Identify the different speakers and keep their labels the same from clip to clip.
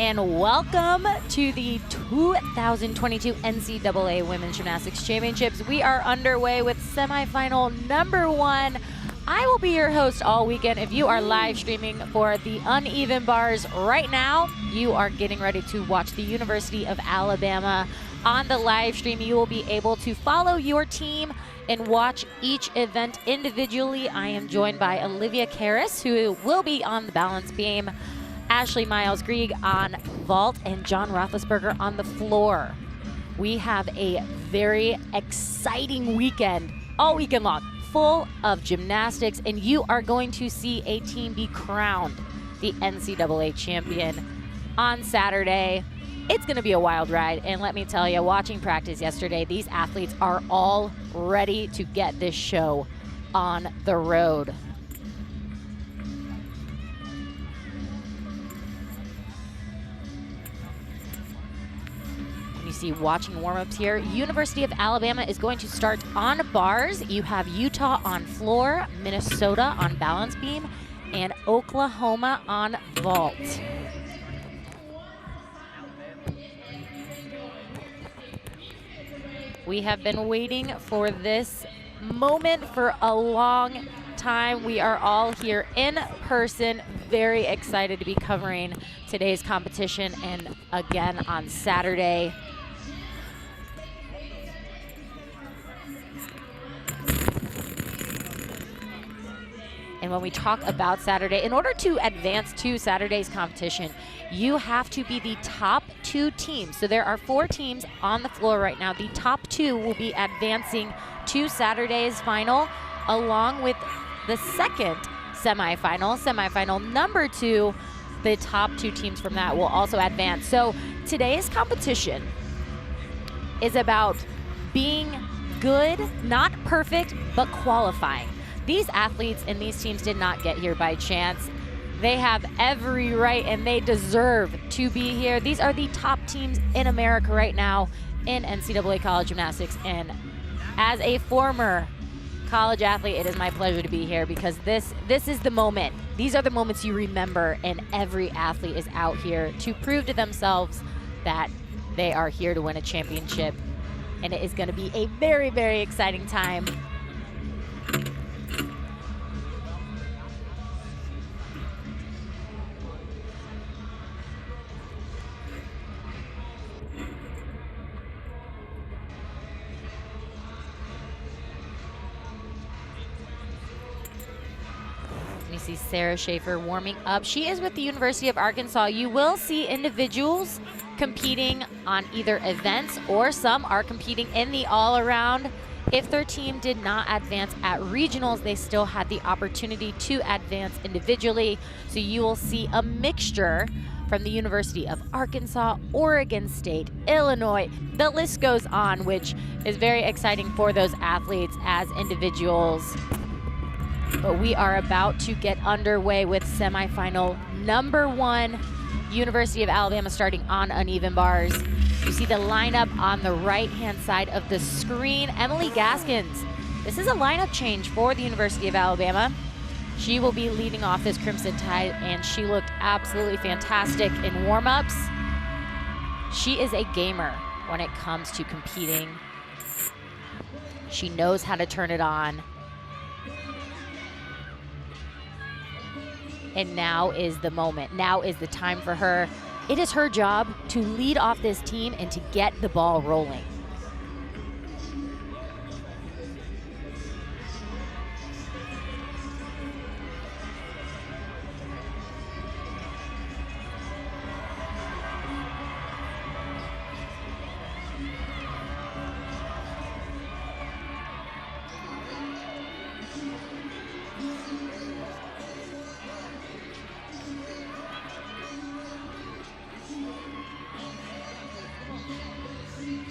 Speaker 1: and welcome to the 2022 NCAA Women's Gymnastics Championships. We are underway with semifinal number 1. I will be your host all weekend. If you are live streaming for the uneven bars right now, you are getting ready to watch the University of Alabama. On the live stream, you will be able to follow your team and watch each event individually. I am joined by Olivia Karras, who will be on the balance beam, Ashley Miles-Grieg on vault, and John Roethlisberger on the floor. We have a very exciting weekend, all weekend long, full of gymnastics, and you are going to see a team be crowned the NCAA champion on Saturday. It's going to be a wild ride, and let me tell you, watching practice yesterday, these athletes are all ready to get this show on the road. You see watching warm-ups here. University of Alabama is going to start on bars. You have Utah on floor, Minnesota on balance beam, and Oklahoma on vault. We have been waiting for this moment for a long time. We are all here in person, very excited to be covering today's competition and again on Saturday. And when we talk about Saturday, in order to advance to Saturday's competition, you have to be the top 2 teams. So there are 4 teams on the floor right now. The top 2 will be advancing to Saturday's final, along with the second semifinal. Semifinal number 2, the top 2 teams from that will also advance. So today's competition is about being good, not perfect, but qualifying. These athletes and these teams did not get here by chance. They have every right and they deserve to be here. These are the top teams in America right now in NCAA college gymnastics. And as a former college athlete, it is my pleasure to be here because this is the moment. These are the moments you remember, and every athlete is out here to prove to themselves that they are here to win a championship. And it is going to be a very, very exciting time. You see Sarah Schaefer warming up. She is with the University of Arkansas. You will see individuals competing on either events, or some are competing in the all-around. If their team did not advance at regionals, they still had the opportunity to advance individually. So you will see a mixture from the University of Arkansas, Oregon State, Illinois. The list goes on, which is very exciting for those athletes as individuals. But we are about to get underway with semifinal number 1. University of Alabama starting on uneven bars. You see the lineup on the right-hand side of the screen. Emily Gaskins. This is a lineup change for the University of Alabama. She will be leading off this Crimson Tide, and she looked absolutely fantastic in warm-ups. She is a gamer when it comes to competing. She knows how to turn it on. And now is the moment. Now is the time for her. It is her job to lead off this team and to get the ball rolling.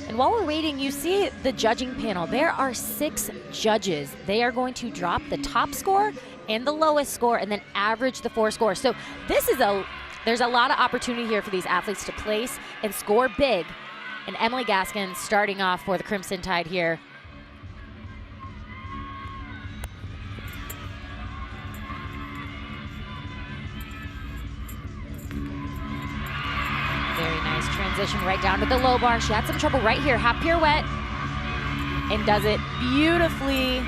Speaker 1: And while we're waiting, you see the judging panel. There are 6 judges. They are going to drop the top score and the lowest score and then average the 4 scores. So there's a lot of opportunity here for these athletes to place and score big. And Emily Gaskins starting off for the Crimson Tide here. Very nice transition right down to the low bar. She had some trouble right here. Hop pirouette. And does it beautifully.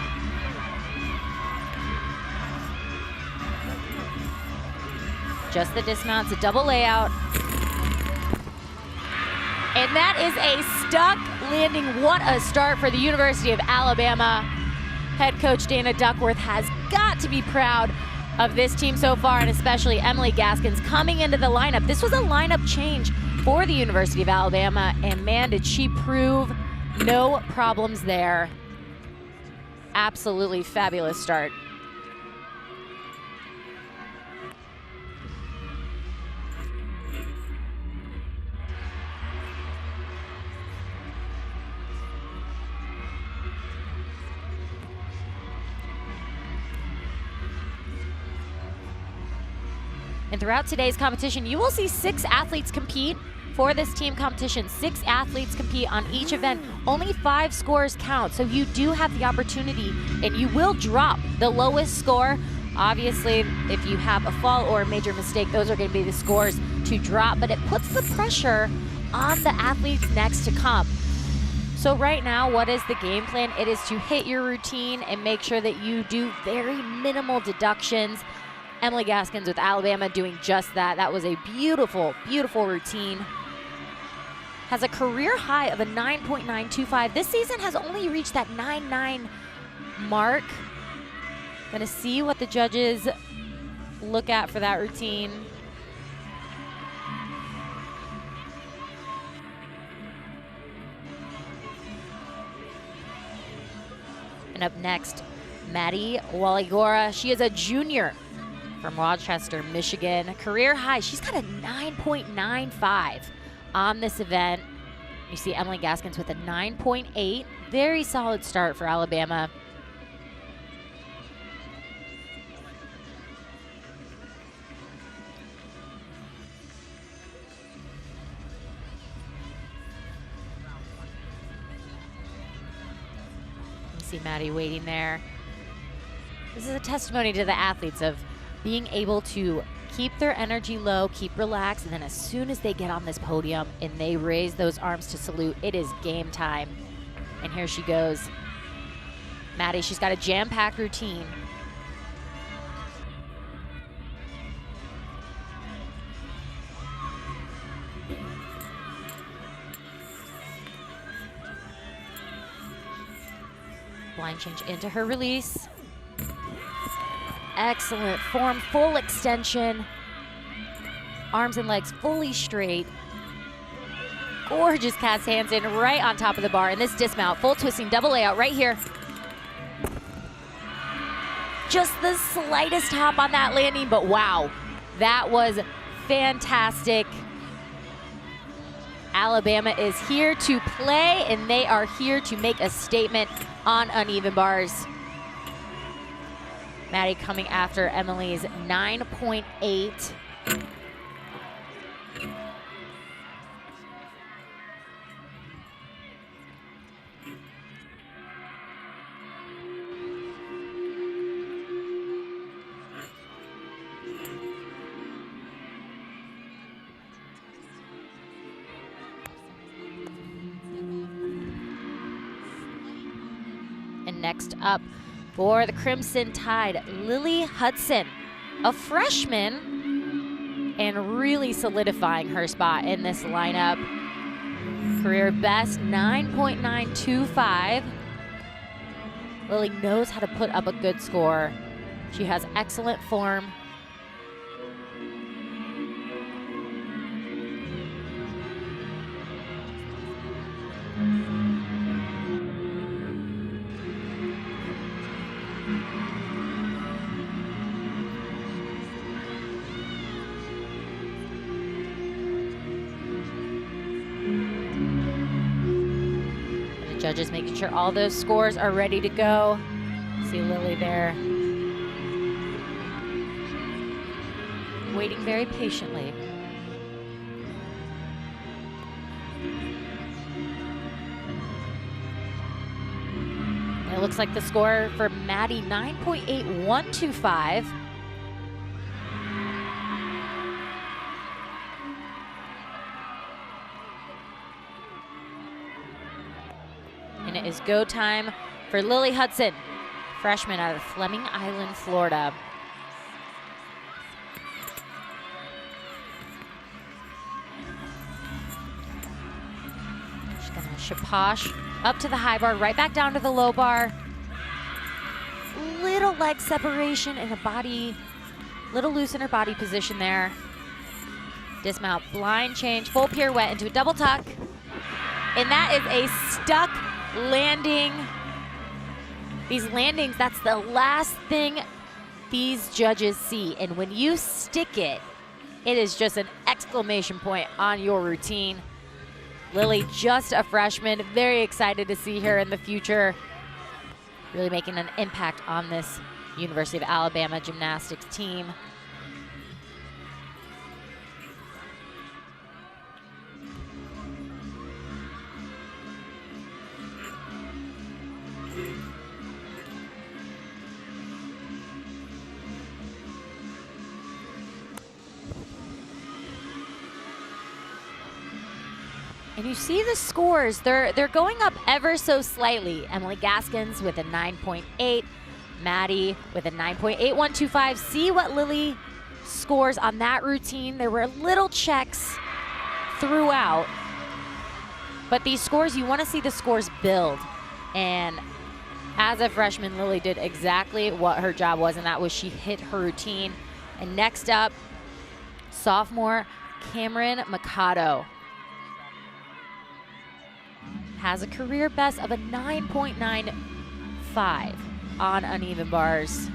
Speaker 1: Just the dismount. It's a double layout. And that is a stuck landing. What a start for the University of Alabama. Head coach Dana Duckworth has got to be proud of this team so far, and especially Emily Gaskins coming into the lineup. This was a lineup change for the University of Alabama, and man, did she prove no problems there. Absolutely fabulous start. And throughout today's competition, you will see 6 athletes compete for this team competition. 6 athletes compete on each event. Only 5 scores count, so you do have the opportunity, and you will drop the lowest score. Obviously, if you have a fall or a major mistake, those are going to be the scores to drop, but it puts the pressure on the athletes next to come. So right now, what is the game plan? It is to hit your routine and make sure that you do very minimal deductions. Emily Gaskins with Alabama doing just that. That was a beautiful, beautiful routine. Has a career high of a 9.925. This season has only reached that 9.9 mark. Gonna see what the judges look at for that routine. And up next, Maddie Waligora. She is a junior from Rochester, Michigan. Career high, she's got a 9.95 on this event. You see Emily Gaskins with a 9.8. Very solid start for Alabama. You see Maddie waiting there. This is a testimony to the athletes of being able to keep their energy low, keep relaxed, and then as soon as they get on this podium and they raise those arms to salute, it is game time. And here she goes. Maddie, she's got a jam-packed routine. Blind change into her release. Excellent form, full extension. Arms and legs fully straight. Gorgeous cast hands in right on top of the bar. And this dismount, full twisting, double layout right here. Just the slightest hop on that landing, but wow, that was fantastic. Alabama is here to play, and they are here to make a statement on uneven bars. Maddie coming after Emily's 9.8. And next up, for the Crimson Tide, Lily Hudson, a freshman, and really solidifying her spot in this lineup. Career best 9.925. Lily knows how to put up a good score. She has excellent form. Judges making sure all those scores are ready to go. See Lily there, waiting very patiently. And it looks like the score for Maddie, 9.8125. is go time for Lily Hudson, freshman out of Fleming Island, Florida. She's gonna shaposh up to the high bar, right back down to the low bar. Little leg separation and a body, little loose in her body position there. Dismount, blind change, full pirouette into a double tuck. And that is a stuck landing. These landings, that's the last thing these judges see. And when you stick it, it is just an exclamation point on your routine. Lily, just a freshman, very excited to see her in the future. Really making an impact on this University of Alabama gymnastics team. And you see the scores, they're going up ever so slightly. Emily Gaskins with a 9.8, Maddie with a 9.8125. See what Lily scores on that routine. There were little checks throughout, but these scores, you want to see the scores build. And as a freshman, Lily did exactly what her job was, and that was she hit her routine. And next up, sophomore Cameron Mikado has a career best of a 9.95 on uneven bars.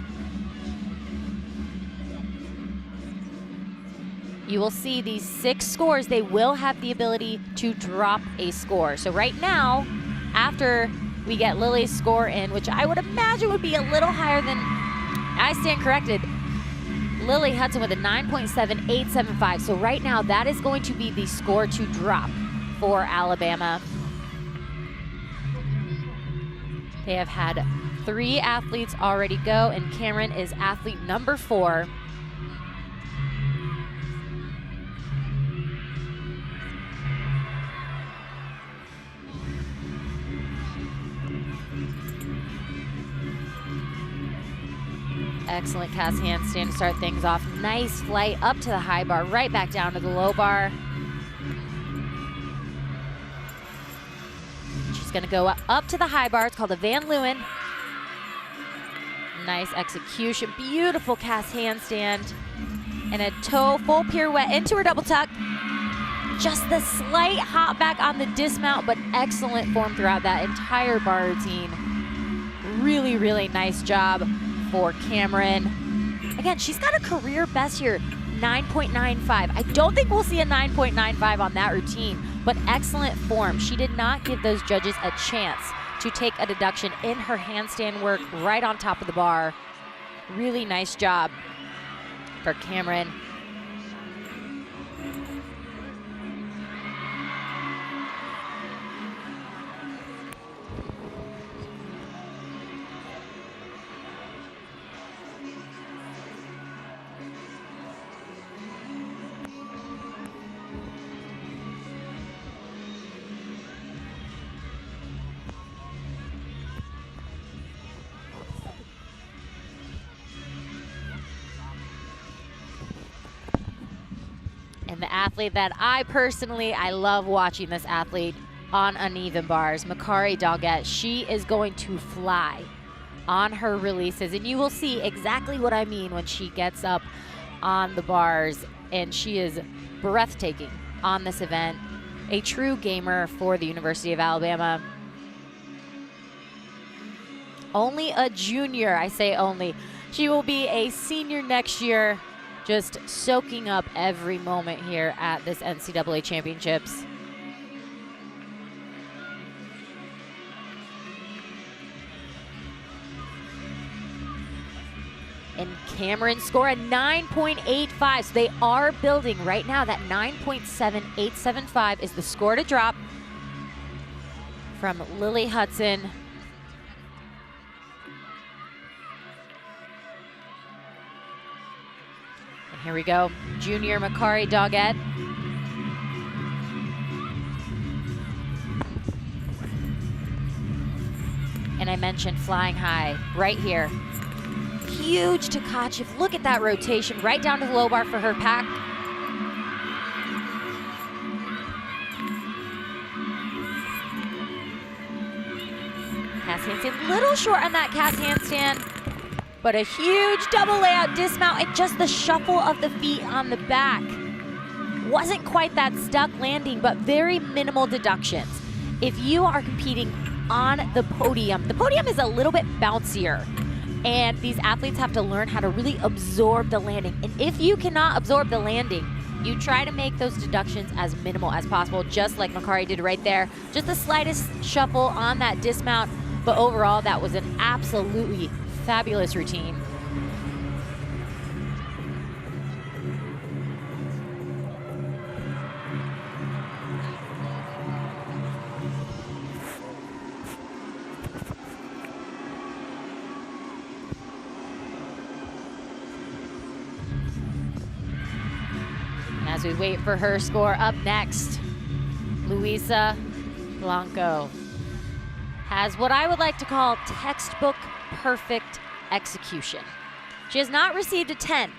Speaker 1: You will see these 6 scores, they will have the ability to drop a score. So right now, after we get Lily's score in, which I would imagine would be a little higher than, I stand corrected, Lily Hudson with a 9.7875. So right now, that is going to be the score to drop for Alabama. They have had 3 athletes already go, and Cameron is athlete number 4. Excellent cast handstand to start things off. Nice flight up to the high bar, right back down to the low bar. Gonna go up to the high bar. It's called a Van Leeuwen. Nice execution, beautiful cast handstand, and a toe full pirouette into her double tuck. Just the slight hop back on the dismount, but excellent form throughout that entire bar routine. Really, really nice job for Cameron. Again, she's got a career best here, 9.95. I don't think we'll see a 9.95 on that routine, but excellent form. She did not give those judges a chance to take a deduction in her handstand work right on top of the bar. Really nice job for Cameron. And the athlete that I love watching this athlete on uneven bars, Makari Doggett. She is going to fly on her releases, and you will see exactly what I mean when she gets up on the bars, and she is breathtaking on this event. A true gamer for the University of Alabama. Only a junior, I say only. She will be a senior next year, just soaking up every moment here at this NCAA championships. And Cameron score a 9.85, so they are building right now. That 9.7875 is the score to drop from Lily Hudson. Here we go, junior Makari Doggett. I mentioned flying high right here. Huge Tkachev. Look at that rotation right down to the low bar for her pack. Cass handstand, little short on that Cass handstand, but a huge double layout dismount and just the shuffle of the feet on the back. Wasn't quite that stuck landing, but very minimal deductions. If you are competing on the podium is a little bit bouncier, and these athletes have to learn how to really absorb the landing. And if you cannot absorb the landing, you try to make those deductions as minimal as possible, just like Makari did right there. Just the slightest shuffle on that dismount, but overall, that was an absolutely fabulous routine. As we wait for her score, up next, Luisa Blanco has what I would like to call textbook perfect execution. She has not received a 10.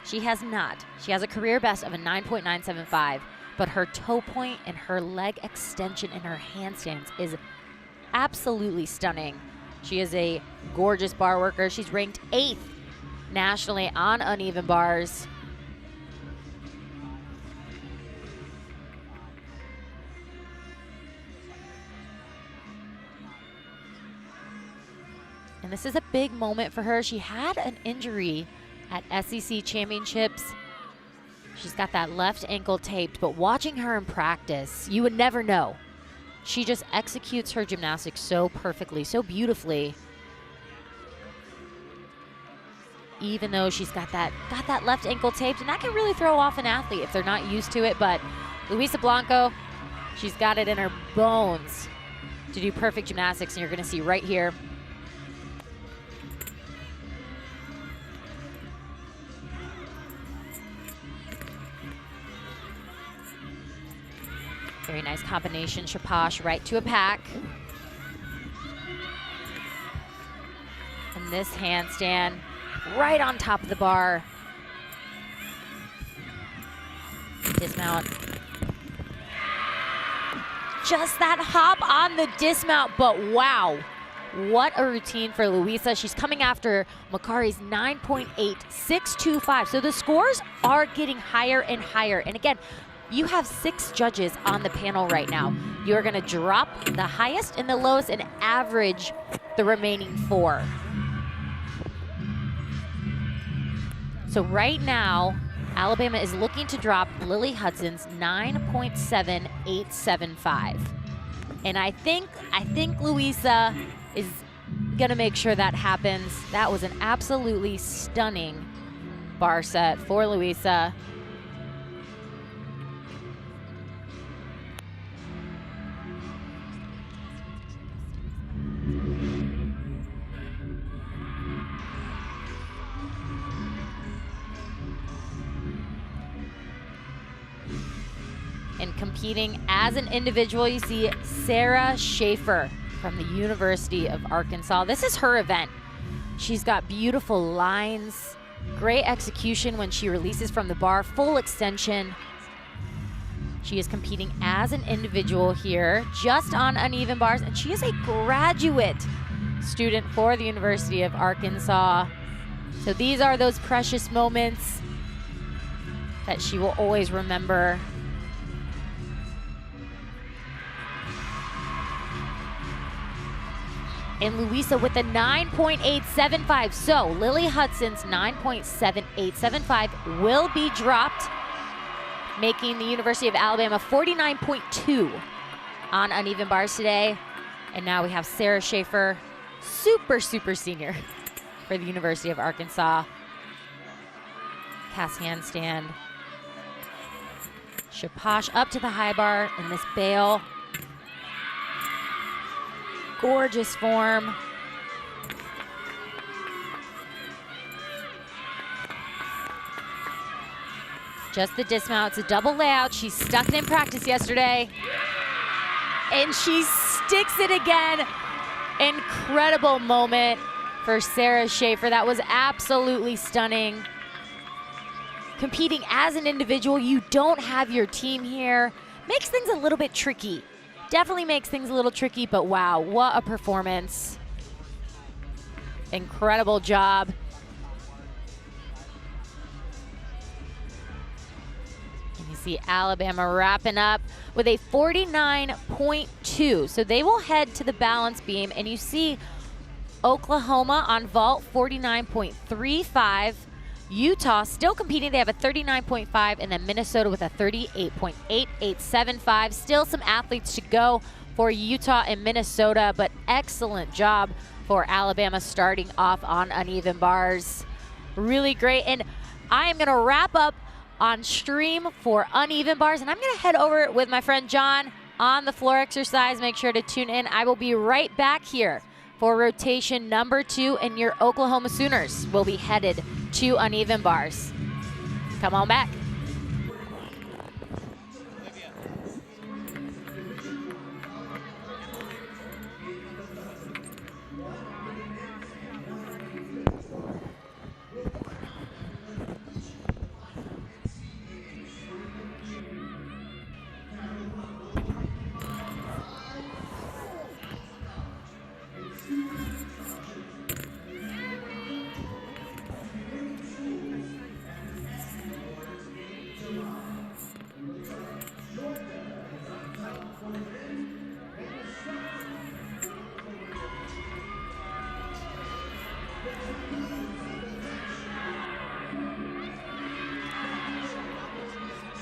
Speaker 1: She has not. She has a career best of a 9.975, but her toe point and her leg extension in her handstands is absolutely stunning. She is a gorgeous bar worker. She's ranked 8th nationally on uneven bars. And this is a big moment for her. She had an injury at SEC Championships. She's got that left ankle taped, but watching her in practice, you would never know. She just executes her gymnastics so perfectly, so beautifully. Even though she's got that left ankle taped, and that can really throw off an athlete if they're not used to it. But Luisa Blanco, she's got it in her bones to do perfect gymnastics, and you're gonna see right here. Very nice combination, Shapash right to a pack. And this handstand right on top of the bar. Dismount. Just that hop on the dismount, but wow. What a routine for Luisa. She's coming after Makari's 9.8625. So the scores are getting higher and higher. And again, you have 6 judges on the panel right now. You're gonna drop the highest and the lowest and average the remaining 4. So right now, Alabama is looking to drop Lily Hudson's 9.7875. And I think Luisa is gonna make sure that happens. That was an absolutely stunning bar set for Luisa. And competing as an individual, you see Sarah Schaefer from the University of Arkansas. This is her event. She's got beautiful lines, great execution when she releases from the bar, full extension. She is competing as an individual here, just on uneven bars, and she is a graduate student for the University of Arkansas. So these are those precious moments that she will always remember. And Luisa with the 9.875. So Lily Hudson's 9.7875 will be dropped, making the University of Alabama 49.2 on uneven bars today. And now we have Sarah Schaefer, super senior for the University of Arkansas. Cass handstand. Shapash up to the high bar in this bail. Gorgeous form. Just the dismount. It's a double layout. She stuck it in practice yesterday. And she sticks it again. Incredible moment for Sarah Schaefer. That was absolutely stunning. Competing as an individual, you don't have your team here. Makes things a little bit tricky. Definitely makes things a little tricky, but wow, what a performance. Incredible job. And you see Alabama wrapping up with a 49.2. So they will head to the balance beam, and you see Oklahoma on vault, 49.35. Utah still competing, they have a 39.5, and then Minnesota with a 38.8875. Still some athletes to go for Utah and Minnesota, but excellent job for Alabama starting off on uneven bars. Really great, and I am gonna wrap up on stream for uneven bars, and I'm gonna head over with my friend John on the floor exercise. Make sure to tune in. I will be right back here for rotation number 2, and your Oklahoma Sooners will be headed to uneven bars. Come on back.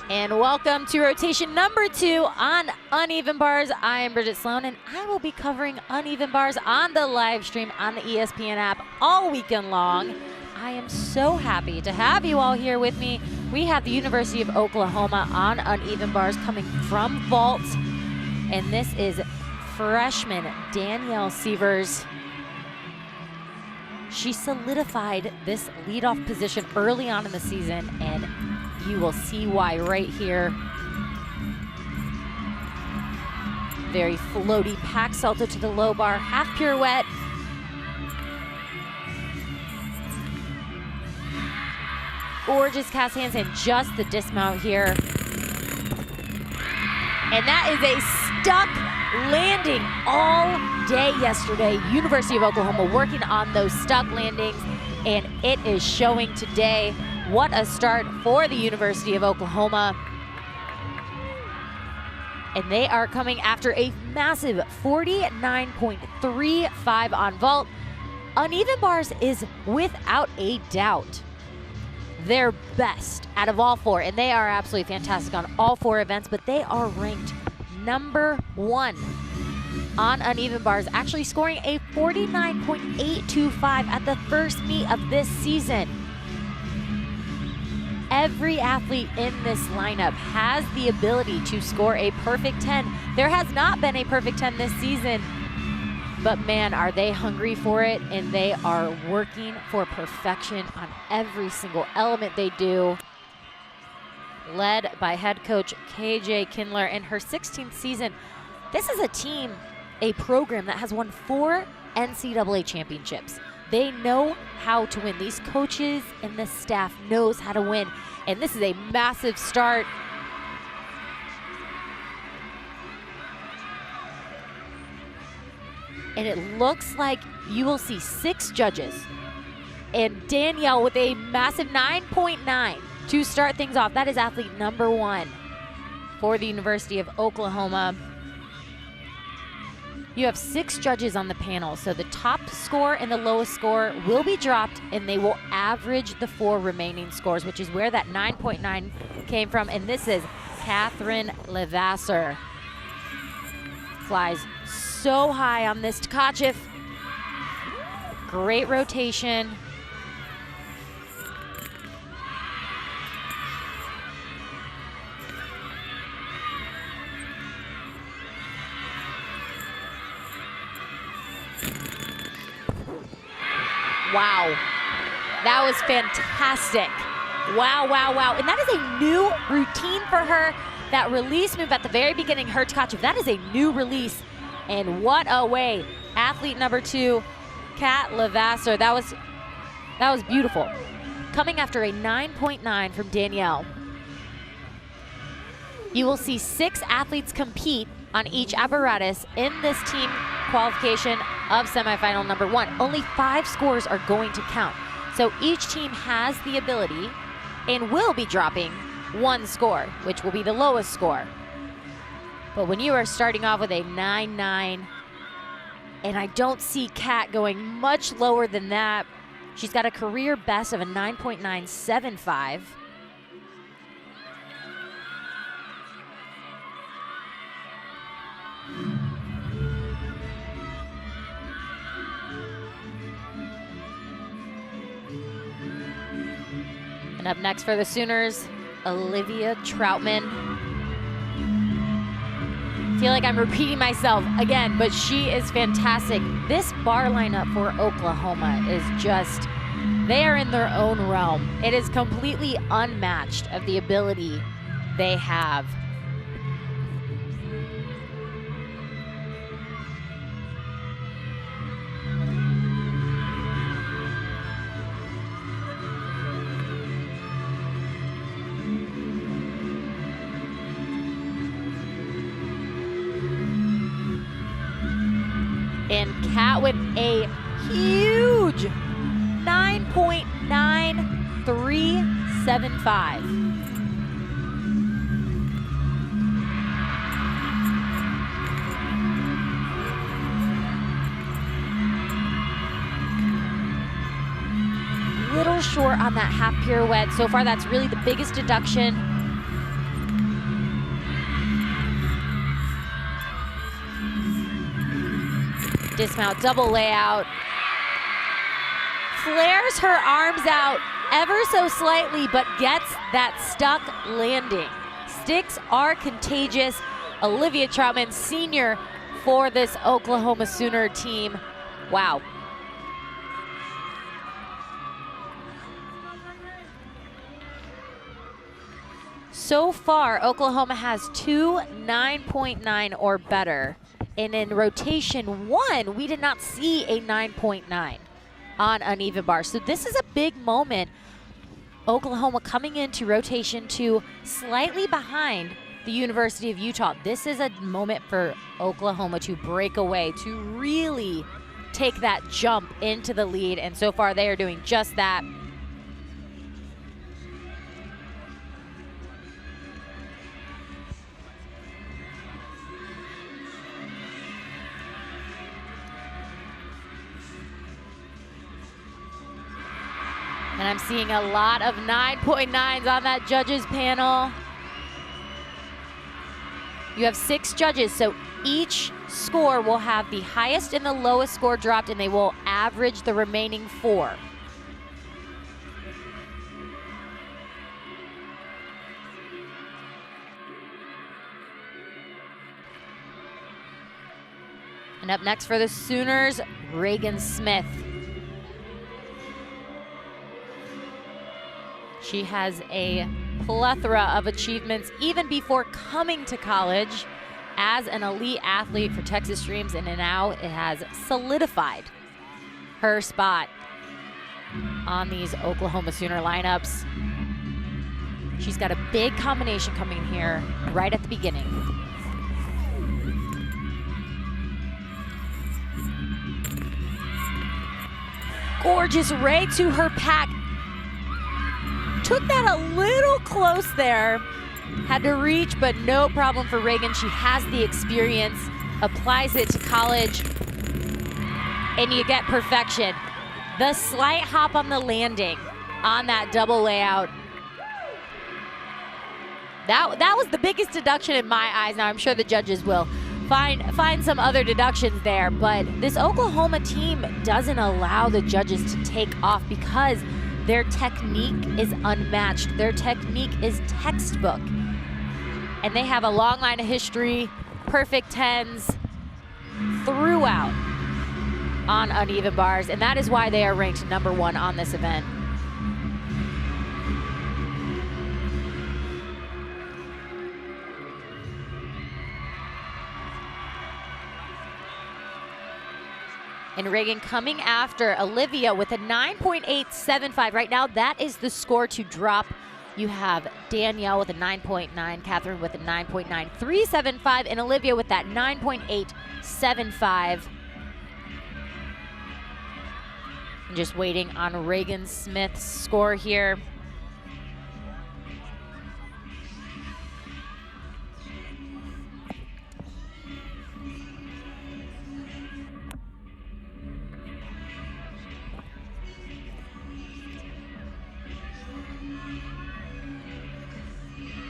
Speaker 1: And welcome to rotation number 2 on uneven bars. I am Bridget Sloan, and I will be covering uneven bars on the live stream on the ESPN app all weekend long. I am so happy to have you all here with me. We have the University of Oklahoma on uneven bars coming from vault, and this is freshman Danielle Sievers. She solidified this leadoff position early on in the season, and you will see why right here. Very floaty pack salto to the low bar, half pirouette. Gorgeous cast hands and just the dismount here. And that is a stuck landing all day yesterday. University of Oklahoma working on those stuck landings, and it is showing today. What a start for the University of Oklahoma. And they are coming after a massive 49.35 on vault. Uneven bars is without a doubt their best out of all 4, and they are absolutely fantastic on all 4 events, but they are ranked number 1 on uneven bars, actually scoring a 49.825 at the first meet of this season. Every athlete in this lineup has the ability to score a perfect 10. There has not been a perfect 10 this season, but man, are they hungry for it, and they are working for perfection on every single element they do. Led by head coach KJ Kindler in her 16th season. This is a team, a program that has won 4 NCAA championships. They know how to win. These coaches and this staff knows how to win. And this is a massive start. And it looks like you will see 6 judges. And Danielle with a massive 9.9 to start things off. That is athlete number 1 for the University of Oklahoma. You have 6 judges on the panel, so the top score and the lowest score will be dropped, and they will average the 4 remaining scores, which is where that 9.9 came from. And this is Catherine Levasseur. Flies so high on this Tkachev. Great rotation. Wow, that was fantastic. Wow, wow, wow. And that is a new routine for her. That release move at the very beginning, her Tkachev, that is a new release. And what a way. Athlete number 2, Kat Levasseur. That was beautiful. Coming after a 9.9 from Danielle. You will see 6 athletes compete on each apparatus in this team qualification of semifinal number 1. Only 5 scores are going to count. So each team has the ability and will be dropping 1 score, which will be the lowest score. But when you are starting off with a 9.9, and I don't see Kat going much lower than that. She's got a career best of a 9.975. And up next for the Sooners, Olivia Troutman. I feel like I'm repeating myself again, but she is fantastic. This bar lineup for Oklahoma is just, they are in their own realm. It is completely unmatched of the ability they have. And Kat with a huge 9.9375. Little short on that half pirouette. So far, that's really the biggest deduction. Dismount, double layout. Flares her arms out ever so slightly, but gets that stuck landing. Sticks are contagious. Olivia Troutman, senior for this Oklahoma Sooner team. Wow. So far, Oklahoma has 2 9.9 or better. And in rotation 1, we did not see a 9.9 on uneven bar. So this is a big moment. Oklahoma coming into rotation 2, slightly behind the University of Utah. This is a moment for Oklahoma to break away, to really take that jump into the lead. And so far, they are doing just that. And I'm seeing a lot of 9.9s on that judges panel. You have 6 judges, so each score will have the highest and the lowest score dropped, and they will average the remaining 4. And up next for the Sooners, Reagan Smith. She has a plethora of achievements even before coming to college as an elite athlete for Texas Dreams, and now it has solidified her spot on these Oklahoma Sooner lineups. She's got a big combination coming here right at the beginning. Gorgeous right to her pack. Took that a little close there. Had to reach, but no problem for Reagan. She has the experience, applies it to college, and you get perfection. The slight hop on the landing on that double layout. That was the biggest deduction in my eyes. Now I'm sure the judges will find some other deductions there, but this Oklahoma team doesn't allow the judges to take off because their technique is unmatched. Their technique is textbook. And they have a long line of history, perfect 10s throughout on uneven bars, and that is why they are ranked number 1 on this event. And Reagan coming after Olivia with a 9.875. Right now, that is the score to drop. You have Danielle with a 9.9, Catherine with a 9.9375, and Olivia with that 9.875. I'm just waiting on Reagan Smith's score here.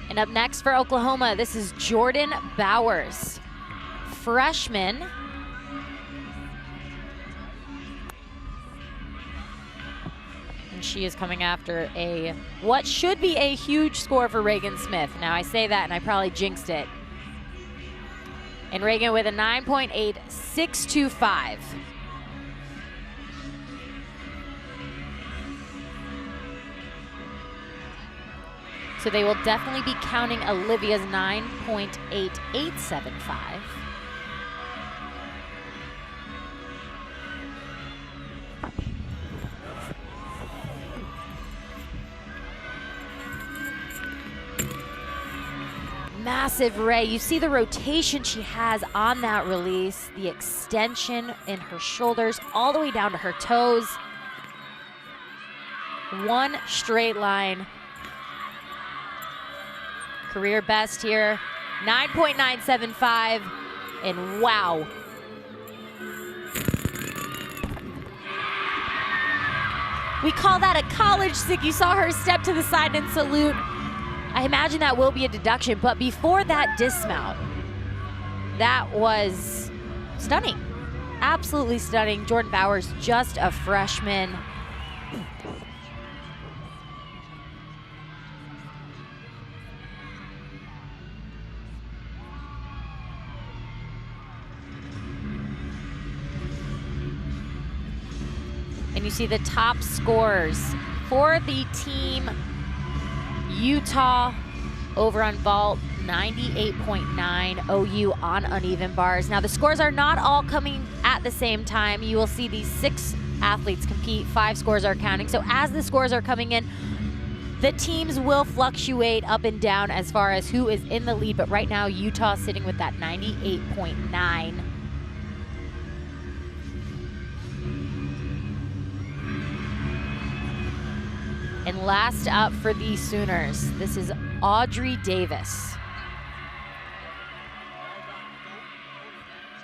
Speaker 1: And up next for Oklahoma, this is Jordan Bowers, freshman. And she is coming after what should be a huge score for Reagan Smith. Now I say that and I probably jinxed it. And Reagan with a 9.8625. So they will definitely be counting Olivia's 9.8875. Massive ray. You see the rotation she has on that release, the extension in her shoulders all the way down to her toes. One straight line. Career best here, 9.975, and wow. We call that a college stick. You saw her step to the side and salute. I imagine that will be a deduction, but before that dismount, that was stunning. Absolutely stunning. Jordan Bowers, just a freshman. And you see the top scores for the team. Utah over on vault, 98.9. OU on uneven bars. Now the scores are not all coming at the same time. You will see these 6 athletes compete. 5 scores are counting. So as the scores are coming in, the teams will fluctuate up and down as far as who is in the lead. But right now, Utah sitting with that 98.9. And last up for the Sooners, this is Audrey Davis.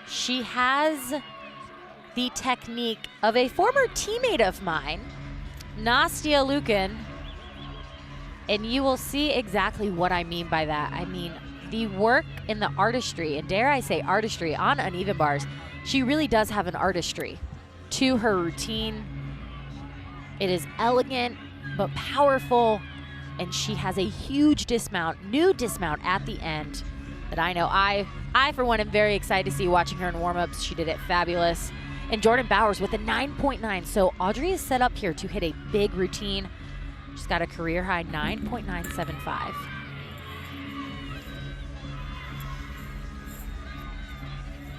Speaker 1: She has the technique of a former teammate of mine, Nastia Lukin, and you will see exactly what I mean by that. I mean, the work in the artistry, and dare I say artistry, on uneven bars. She really does have an artistry to her routine. It is elegant, but powerful, and she has a huge dismount, new dismount at the end that I know I for one am very excited to see watching her in warm-ups. She did it fabulous. And Jordan Bowers with a 9.9. So Audrey is set up here to hit a big routine. She's got a career high 9.975.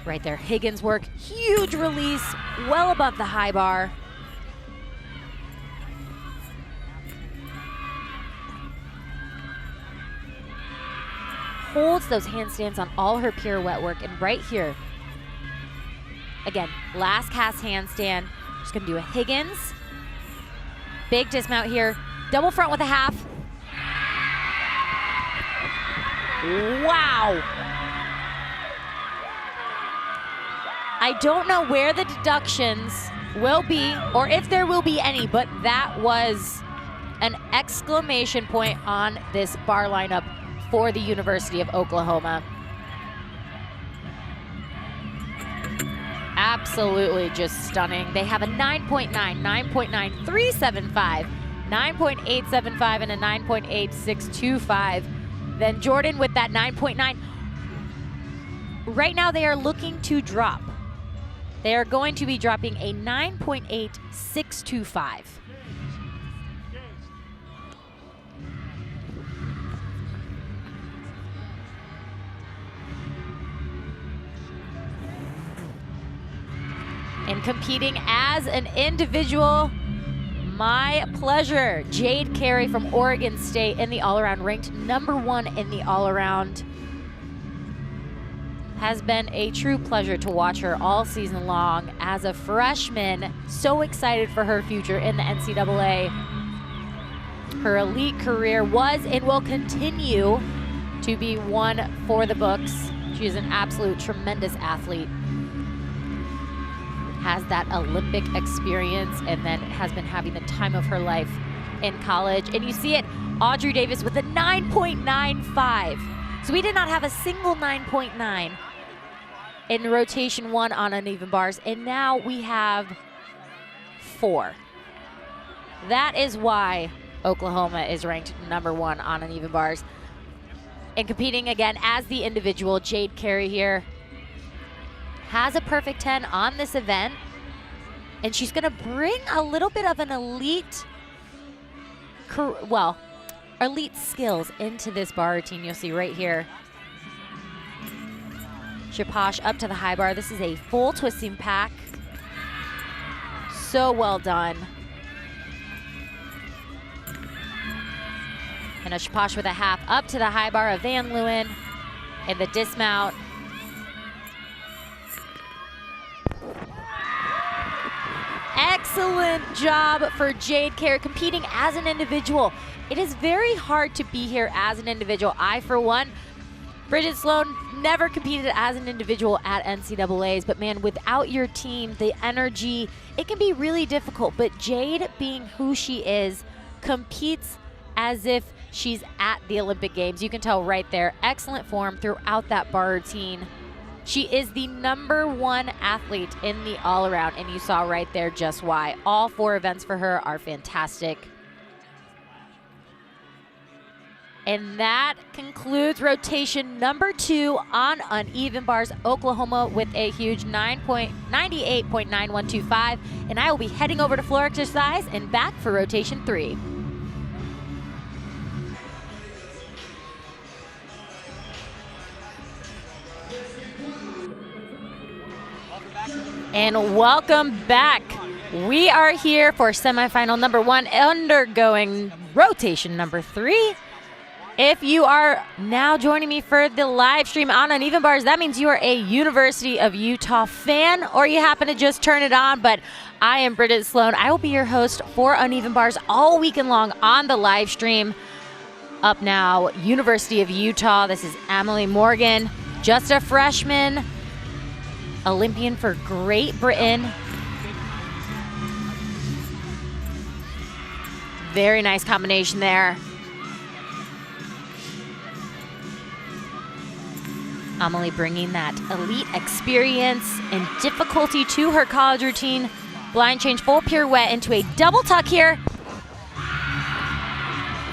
Speaker 1: Right there, Higgins work, huge release, well above the high bar. Holds those handstands on all her pirouette work, and right here, again, last cast handstand. Just gonna do a Higgins. Big dismount here, double front with a half. Wow. I don't know where the deductions will be, or if there will be any, but that was an exclamation point on this bar lineup for the University of Oklahoma. Absolutely just stunning. They have a 9.9, 9.9375, 9.875, and a 9.8625. Then Jordan with that 9.9. Right now they are looking to drop. They are going to be dropping a 9.8625. And competing as an individual, my pleasure, Jade Carey from Oregon State in the all-around, ranked #1 in the all-around. Has been a true pleasure to watch her all season long as a freshman. So excited for her future in the NCAA. Her elite career was and will continue to be one for the books. She is an absolute tremendous athlete. Has that Olympic experience and then has been having the time of her life in college. And you see it, Audrey Davis with a 9.95. So we did not have a single 9.9 in rotation 1 on uneven bars, and now we have 4. That is why Oklahoma is ranked #1 on uneven bars. And competing again as the individual, Jade Carey here has a perfect 10 on this event, and she's gonna bring a little bit of an elite, elite skills into this bar routine. You'll see right here. Shaposh up to the high bar. This is a full twisting pack. So well done. And a Shaposh with a half up to the high bar of Van Leeuwen in the dismount. Excellent job for Jade Carey competing as an individual. It is very hard to be here as an individual. I, for one, Bridget Sloan, never competed as an individual at NCAAs, but man, without your team, the energy, it can be really difficult. But Jade, being who she is, competes as if she's at the Olympic Games. You can tell right there, excellent form throughout that bar routine. She is the #1 athlete in the all-around, and you saw right there just why. All 4 events for her are fantastic. And that concludes rotation #2 on uneven bars. Oklahoma with a huge 98.9125. And I will be heading over to floor exercise and back for rotation 3. And welcome back. We are here for semifinal #1, undergoing rotation #3. If you are now joining me for the live stream on uneven bars, that means you are a University of Utah fan, or you happen to just turn it on. But I am Bridget Sloan. I will be your host for uneven bars all weekend long on the live stream. Up now, University of Utah. This is Emily Morgan, just a freshman, Olympian for Great Britain. Very nice combination there. Amelie bringing that elite experience and difficulty to her college routine. Blind change, full pirouette into a double tuck here.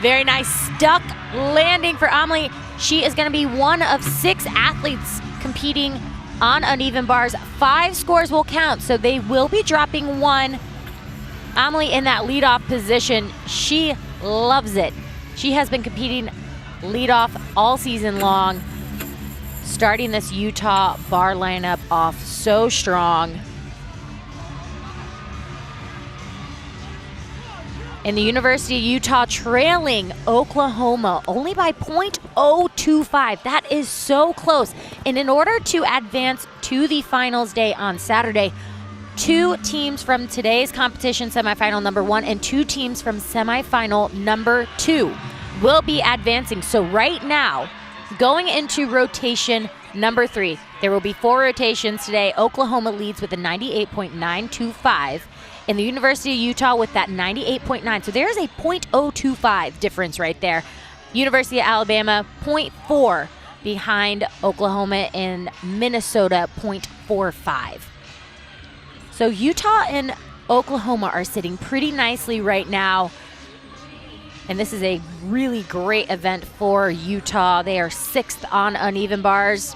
Speaker 1: Very nice stuck landing for Amelie. She is going to be one of 6 athletes competing on uneven bars. 5 scores will count, so they will be dropping 1. Amelie in that leadoff position, she loves it. She has been competing leadoff all season long, starting this Utah bar lineup off so strong. And the University of Utah trailing Oklahoma only by .025. That is so close. And in order to advance to the finals day on Saturday, 2 teams from today's competition, semifinal #1, and 2 teams from semifinal #2 will be advancing. So right now, going into rotation #3, there will be 4 rotations today. Oklahoma leads with a 98.925, and the University of Utah with that 98.9. So there's a .025 difference right there. University of Alabama, 0.4 behind Oklahoma, and Minnesota, 0.45. So Utah and Oklahoma are sitting pretty nicely right now. And this is a really great event for Utah. They are 6th on uneven bars.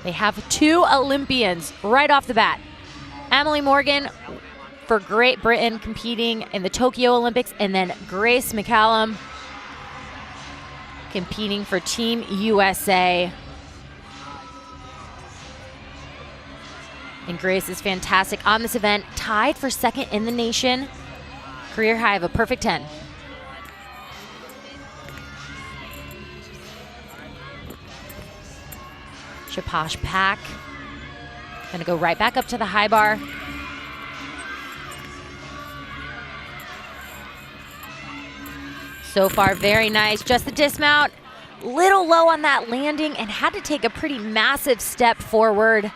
Speaker 1: They have 2 Olympians right off the bat. Emily Morgan for Great Britain competing in the Tokyo Olympics, and then Grace McCallum competing for Team USA. And Grace is fantastic on this event, tied for second in the nation. Career high of a perfect 10. Shaposh Pack. Gonna go right back up to the high bar. So far, very nice. Just the dismount. Little low on that landing and had to take a pretty massive step forward.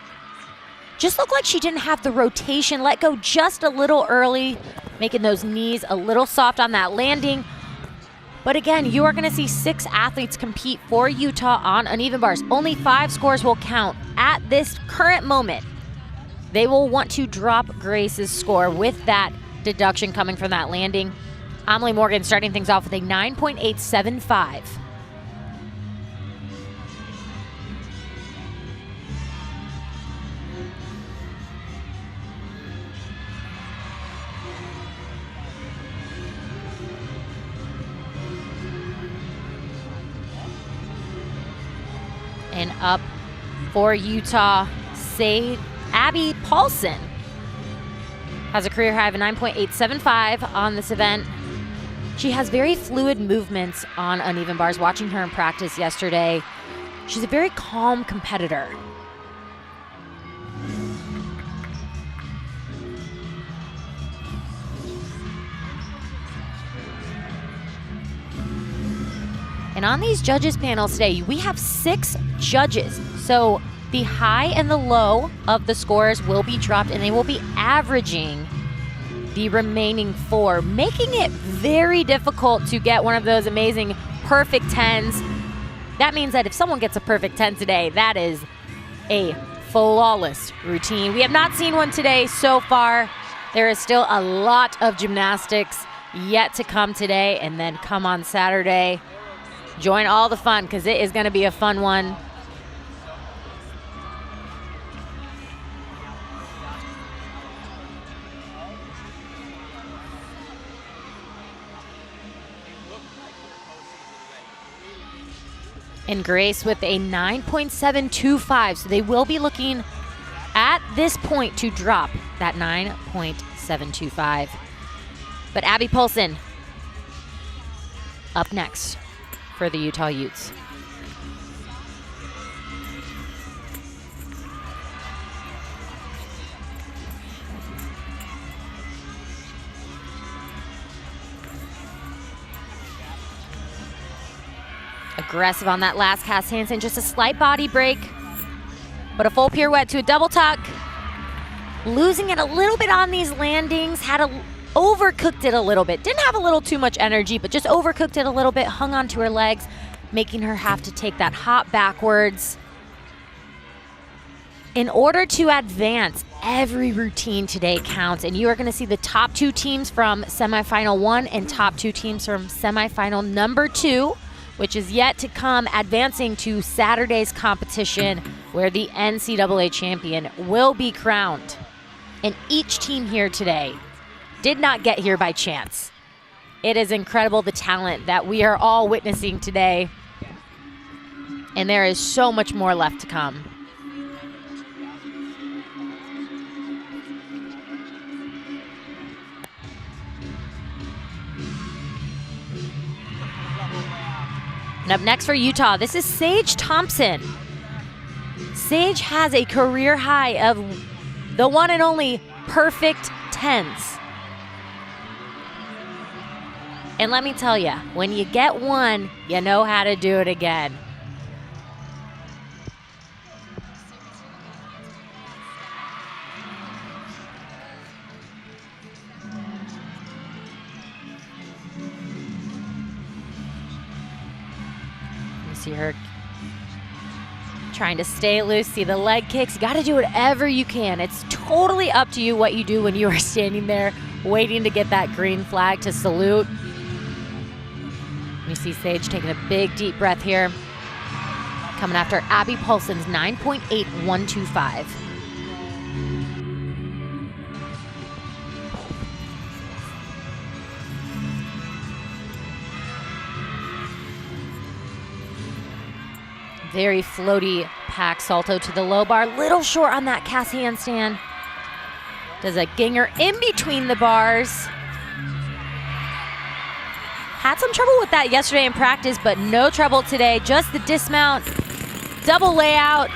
Speaker 1: Just looked like she didn't have the rotation. Let go just a little early, making those knees a little soft on that landing. But again, you are going to see 6 athletes compete for Utah on uneven bars. Only 5 scores will count at this current moment. They will want to drop Grace's score with that deduction coming from that landing. Amelie Morgan starting things off with a 9.875. And up for Utah, Abby Paulson has a career high of a 9.875 on this event. She has very fluid movements on uneven bars. Watching her in practice yesterday, she's a very calm competitor. And on these judges panels today, we have 6 judges. So the high and the low of the scores will be dropped, and they will be averaging the remaining 4, making it very difficult to get one of those amazing perfect 10s. That means that if someone gets a perfect 10 today, that is a flawless routine. We have not seen one today so far. There is still a lot of gymnastics yet to come today, and then come on Saturday. Join all the fun, because it is going to be a fun one. And Grace with a 9.725. So they will be looking at this point to drop that 9.725. But Abby Paulson up next for the Utah Utes. Aggressive on that last cast handstand, just a slight body break, but a full pirouette to a double tuck. Losing it a little bit on these landings, overcooked it a little bit. Didn't have a little too much energy, but just overcooked it a little bit, hung onto her legs, making her have to take that hop backwards. In order to advance, every routine today counts, and you are going to see the top 2 teams from semifinal 1 and top 2 teams from semifinal number 2, which is yet to come, advancing to Saturday's competition where the NCAA champion will be crowned. And each team here today did not get here by chance. It is incredible, the talent that we are all witnessing today. And there is so much more left to come. And up next for Utah, this is Sage Thompson. Sage has a career high of the one and only perfect 10s. And let me tell you, when you get one, you know how to do it again. See her trying to stay loose, see the leg kicks. You got to do whatever you can. It's totally up to you what you do when you are standing there waiting to get that green flag to salute. You see Sage taking a big deep breath here. Coming after Abby Paulson's 9.8125. Very floaty pack salto to the low bar. Little short on that cast handstand. Does a ginger in between the bars. Had some trouble with that yesterday in practice, but no trouble today. Just the dismount, double layout.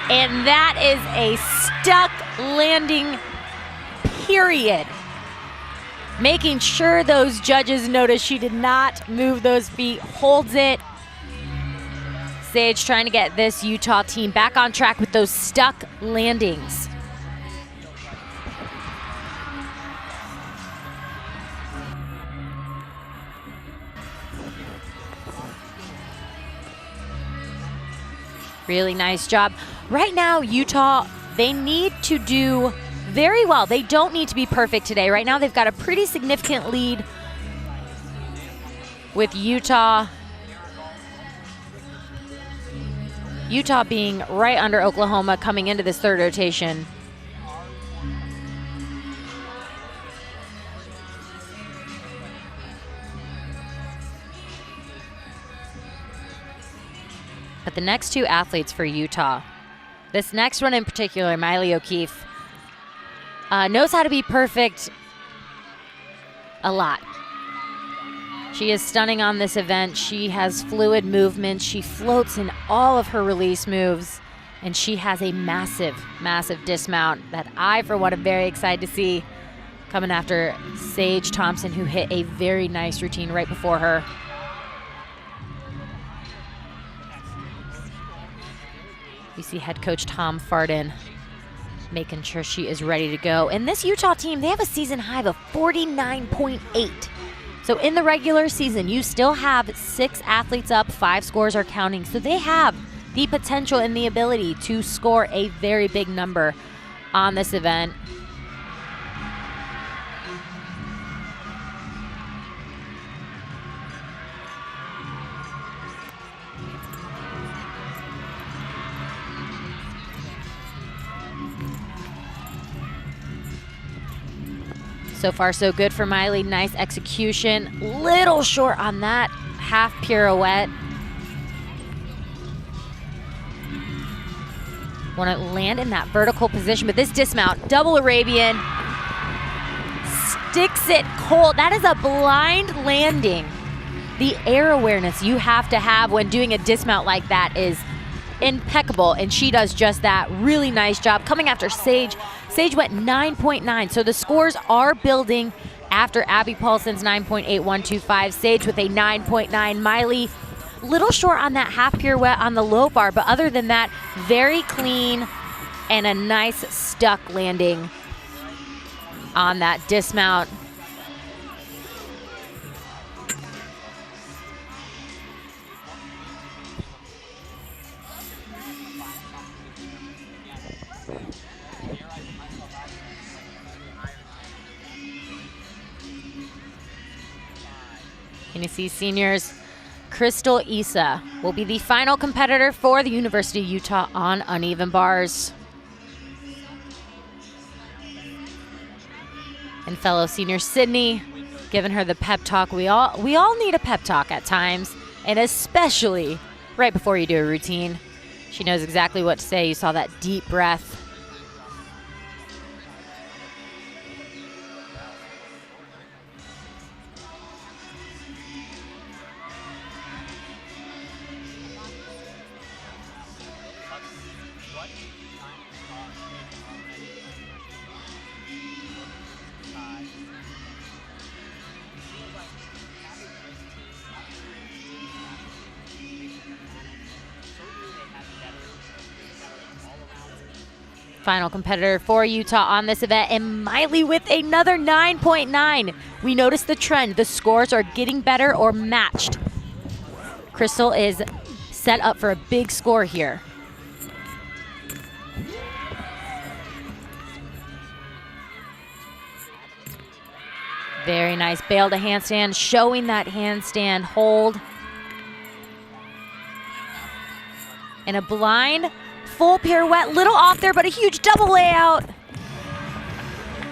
Speaker 1: And that is a stuck landing, period. Making sure those judges notice she did not move those feet, holds it. Sage trying to get this Utah team back on track with those stuck landings. Really nice job. Right now, Utah, they need to do very well. They don't need to be perfect today. Right now, they've got a pretty significant lead with Utah. Utah being right under Oklahoma coming into this third rotation. But the next two athletes for Utah, this next one in particular, Miley O'Keefe, knows how to be perfect a lot. She is stunning on this event. She has fluid movement. She floats in all of her release moves, and she has a massive, massive dismount that I, for one, am very excited to see coming after Sage Thompson, who hit a very nice routine right before her. We see head coach Tom Farden making sure she is ready to go. And this Utah team, they have a season high of 49.8. So in the regular season, you still have 6 athletes up, 5 scores are counting. So they have the potential and the ability to score a very big number on this event. So far, so good for Miley. Nice execution. Little short on that half pirouette. Want to land in that vertical position, but this dismount, double Arabian, sticks it cold. That is a blind landing. The air awareness you have to have when doing a dismount like that is impeccable, and she does just that. Really nice job. Coming after Sage. Sage went 9.9, so the scores are building after Abby Paulson's 9.8125. Sage with a 9.9. Miley, little short on that half pirouette on the low bar, but other than that, very clean and a nice stuck landing on that dismount. And you see seniors Crystal Issa will be the final competitor for the University of Utah on uneven bars. And fellow senior Sydney giving her the pep talk. We all need a pep talk at times, and especially right before you do a routine. She knows exactly what to say. You saw that deep breath. Final competitor for Utah on this event, and Miley with another 9.9. We noticed the trend. The scores are getting better or matched. Crystal is set up for a big score here. Very nice bail to handstand, showing that handstand hold. And a blind full pirouette, little off there, but a huge double layout.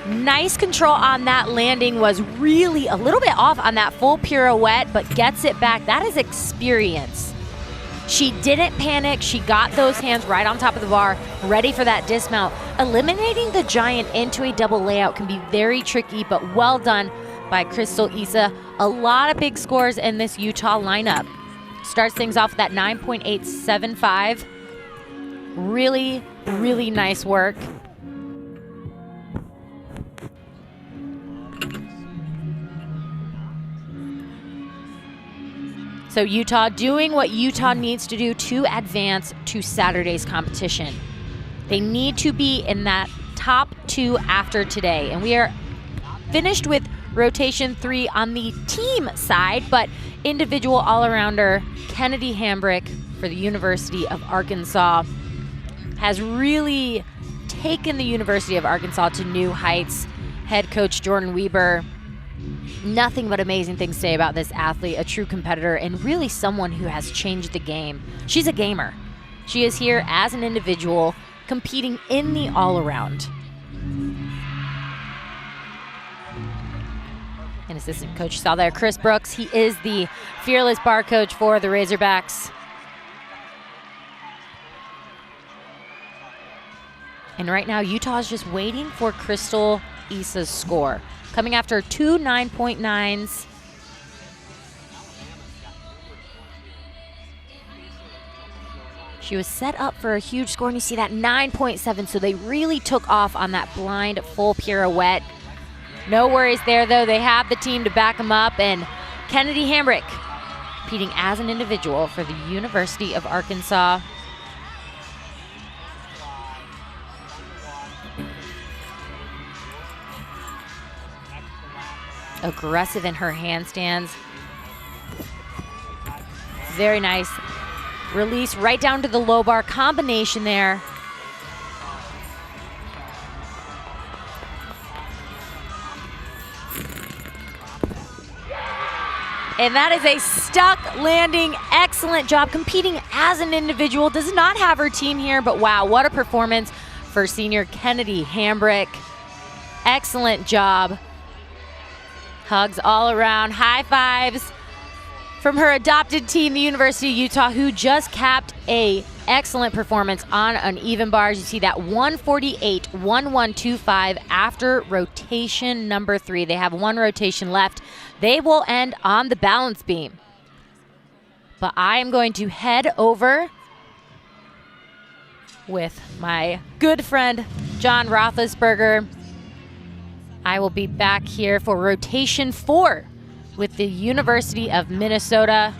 Speaker 1: Nice control on that landing. Was really a little bit off on that full pirouette, but gets it back. That is experience. She didn't panic. She got those hands right on top of the bar, ready for that dismount. Eliminating the giant into a double layout can be very tricky, but well done by Crystal Issa. A lot of big scores in this Utah lineup. Starts things off with that 9.875. Really, really nice work. So Utah doing what Utah needs to do to advance to Saturday's competition. They need to be in that top 2 after today. And we are finished with rotation 3 on the team side, but individual all-arounder Kennedy Hambrick for the University of Arkansas has really taken the University of Arkansas to new heights. Head coach Jordan Weber, nothing but amazing things to say about this athlete, a true competitor, and really someone who has changed the game. She's a gamer. She is here as an individual, competing in the all-around. An assistant coach saw there, Chris Brooks. He is the fearless bar coach for the Razorbacks. And right now, Utah is just waiting for Crystal Issa's score. Coming after 2 9.9s. She was set up for a huge score, and you see that 9.7, so they really took off on that blind full pirouette. No worries there, though. They have the team to back them up, and Kennedy Hambrick competing as an individual for the University of Arkansas. Aggressive in her handstands. Very nice. Release right down to the low bar combination there. And that is a stuck landing. Excellent job competing as an individual. Does not have her team here, but wow, what a performance for senior Kennedy Hambrick. Excellent job. Hugs all around, high fives from her adopted team, the University of Utah, who just capped a excellent performance on uneven bars. You see that 148-1125 after rotation number 3. They have 1 rotation left. They will end on the balance beam. But I am going to head over with my good friend, John Roethlisberger. I will be back here for rotation 4 with the University of Minnesota.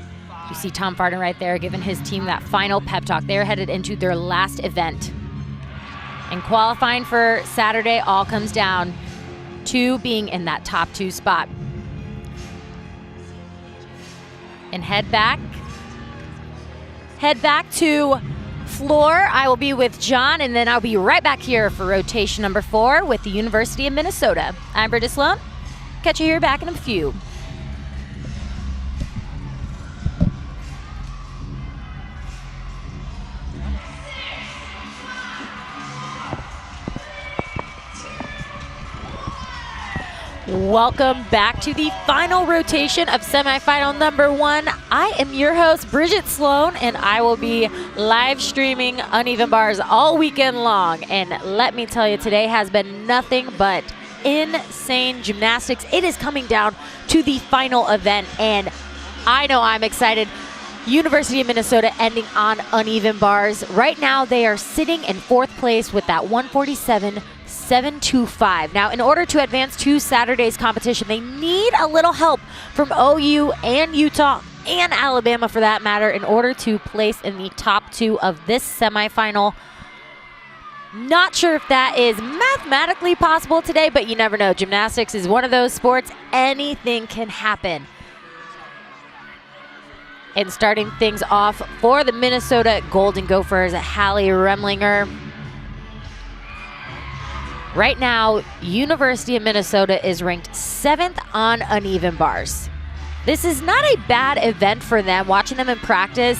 Speaker 1: You see Tom Farden right there giving his team that final pep talk. They're headed into their last event. And qualifying for Saturday all comes down to being in that top 2 spot. And head back to floor. I will be with John, and then I'll be right back here for rotation number 4 with the University of Minnesota. I'm Britta Sloan. Catch you here back in a few. Welcome back to the final rotation of semifinal number 1. I am your host, Bridget Sloan, and I will be live streaming uneven bars all weekend long. And let me tell you, today has been nothing but insane gymnastics. It is coming down to the final event, and I know I'm excited. University of Minnesota ending on uneven bars. Right now, they are sitting in 4th place with that 147.725. Now, in order to advance to Saturday's competition, they need a little help from OU and Utah and Alabama, for that matter, in order to place in the top 2 of this semifinal. Not sure if that is mathematically possible today, but you never know. Gymnastics is one of those sports. Anything can happen. And starting things off for the Minnesota Golden Gophers, Hallie Remlinger. Right now, University of Minnesota is ranked 7th on uneven bars. This is not a bad event for them. Watching them in practice,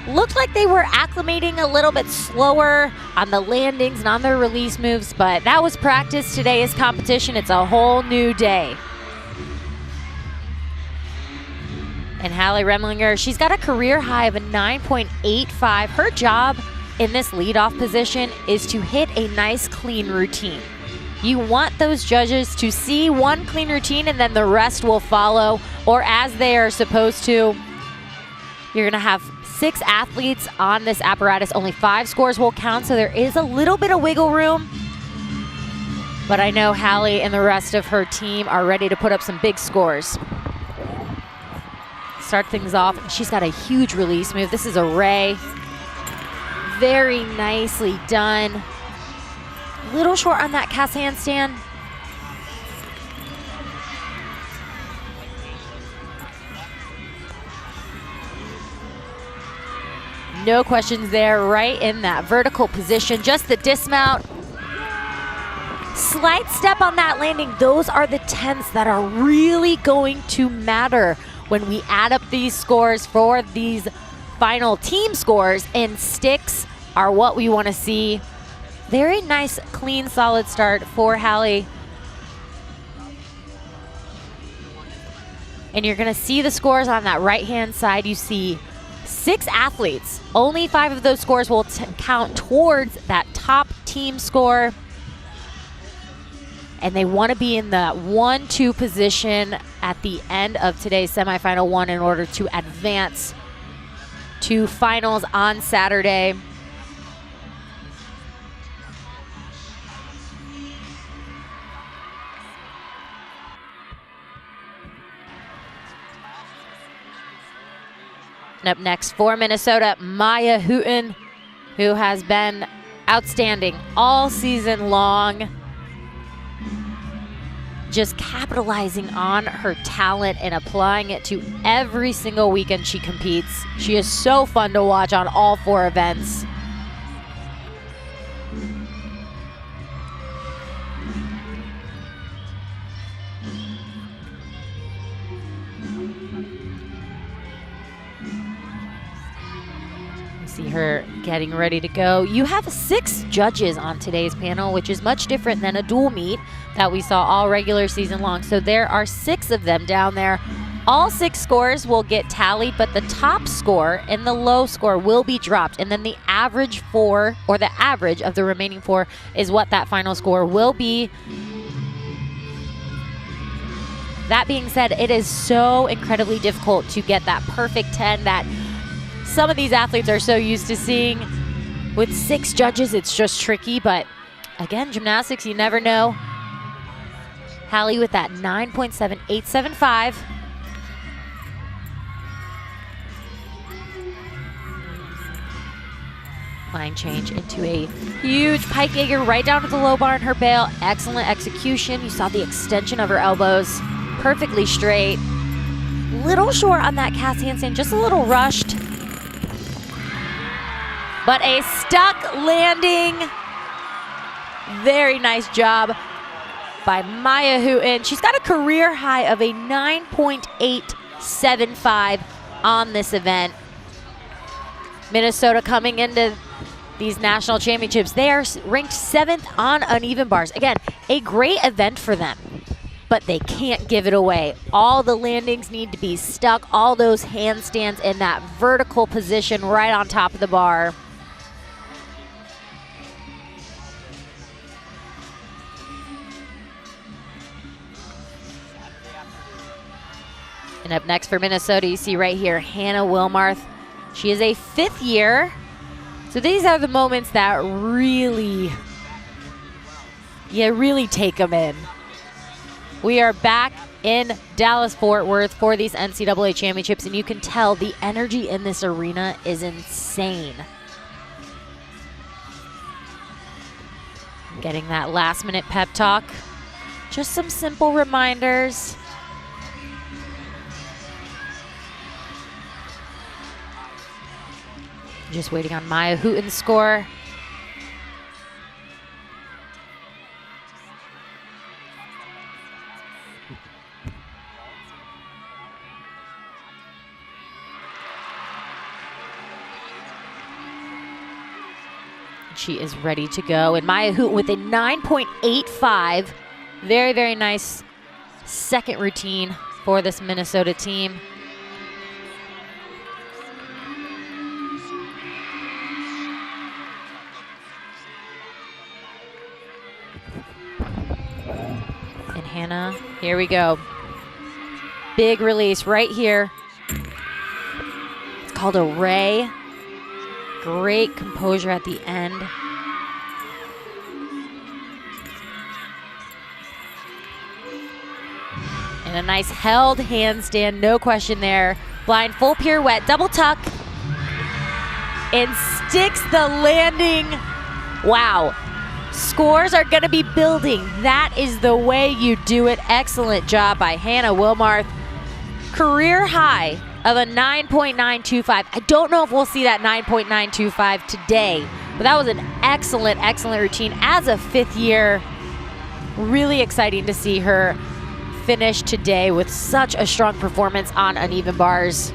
Speaker 1: looked like they were acclimating a little bit slower on the landings and on their release moves, but that was practice. Today is competition. It's a whole new day. And Hallie Remlinger, she's got a career high of a 9.85. Her job in this leadoff position is to hit a nice clean routine. You want those judges to see one clean routine and then the rest will follow, or as they are supposed to. You're gonna have 6 athletes on this apparatus. Only 5 scores will count, so there is a little bit of wiggle room. But I know Hallie and the rest of her team are ready to put up some big scores. Start things off. She's got a huge release move. This is a Ray. Very nicely done. Little short on that cast handstand. No questions there, right in that vertical position. Just the dismount. Slight step on that landing. Those are the tenths that are really going to matter when we add up these scores for these final team scores, and sticks are what we want to see. Very nice, clean, solid start for Hallie. And you're gonna see the scores on that right-hand side. You see 6 athletes. Only 5 of those scores will count towards that top team score. And they want to be in the 1-2 position at the end of today's semifinal 1 in order to advance to finals on Saturday. And up next for Minnesota, Maya Hooten, who has been outstanding all season long. Just capitalizing on her talent and applying it to every single weekend she competes. She is so fun to watch on all 4 events. See her getting ready to go. You have 6 judges on today's panel, which is much different than a dual meet that we saw all regular season long. So there are 6 of them down there. All 6 scores will get tallied, but the top score and the low score will be dropped. And then the average 4, or the average of the remaining 4, is what that final score will be. That being said, it is so incredibly difficult to get that perfect 10 that some of these athletes are so used to seeing. With 6 judges, it's just tricky, but again, gymnastics, you never know. Hallie with that 9.7875. Line change into a huge pike Jaeger right down to the low bar in her bail. Excellent execution. You saw the extension of her elbows. Perfectly straight. Little short on that cast handstand, just a little rushed. But a stuck landing. Very nice job by Maya Hooten. She's got a career high of a 9.875 on this event. Minnesota coming into these national championships, they are ranked 7th on uneven bars. Again, a great event for them, but they can't give it away. All the landings need to be stuck, all those handstands in that vertical position right on top of the bar. And up next for Minnesota, you see right here, Hannah Wilmarth. She is a 5th year. So these are the moments that really take them in. We are back in Dallas-Fort Worth for these NCAA championships, and you can tell the energy in this arena is insane. Getting that last-minute pep talk. Just some simple reminders. Just waiting on Maya Hooten's score. She is ready to go. And Maya Hooten with a 9.85. Very, very nice second routine for this Minnesota team. Hannah, here we go. Big release right here. It's called a ray. Great composure at the end. And a nice held handstand, no question there. Blind full pirouette, double tuck. And sticks the landing. Wow. Scores are gonna be building. That is the way you do it. Excellent job by Hannah Wilmarth. Career high of a 9.925. I don't know if we'll see that 9.925 today, but that was an excellent, excellent routine. As a fifth year, really exciting to see her finish today with such a strong performance on uneven bars.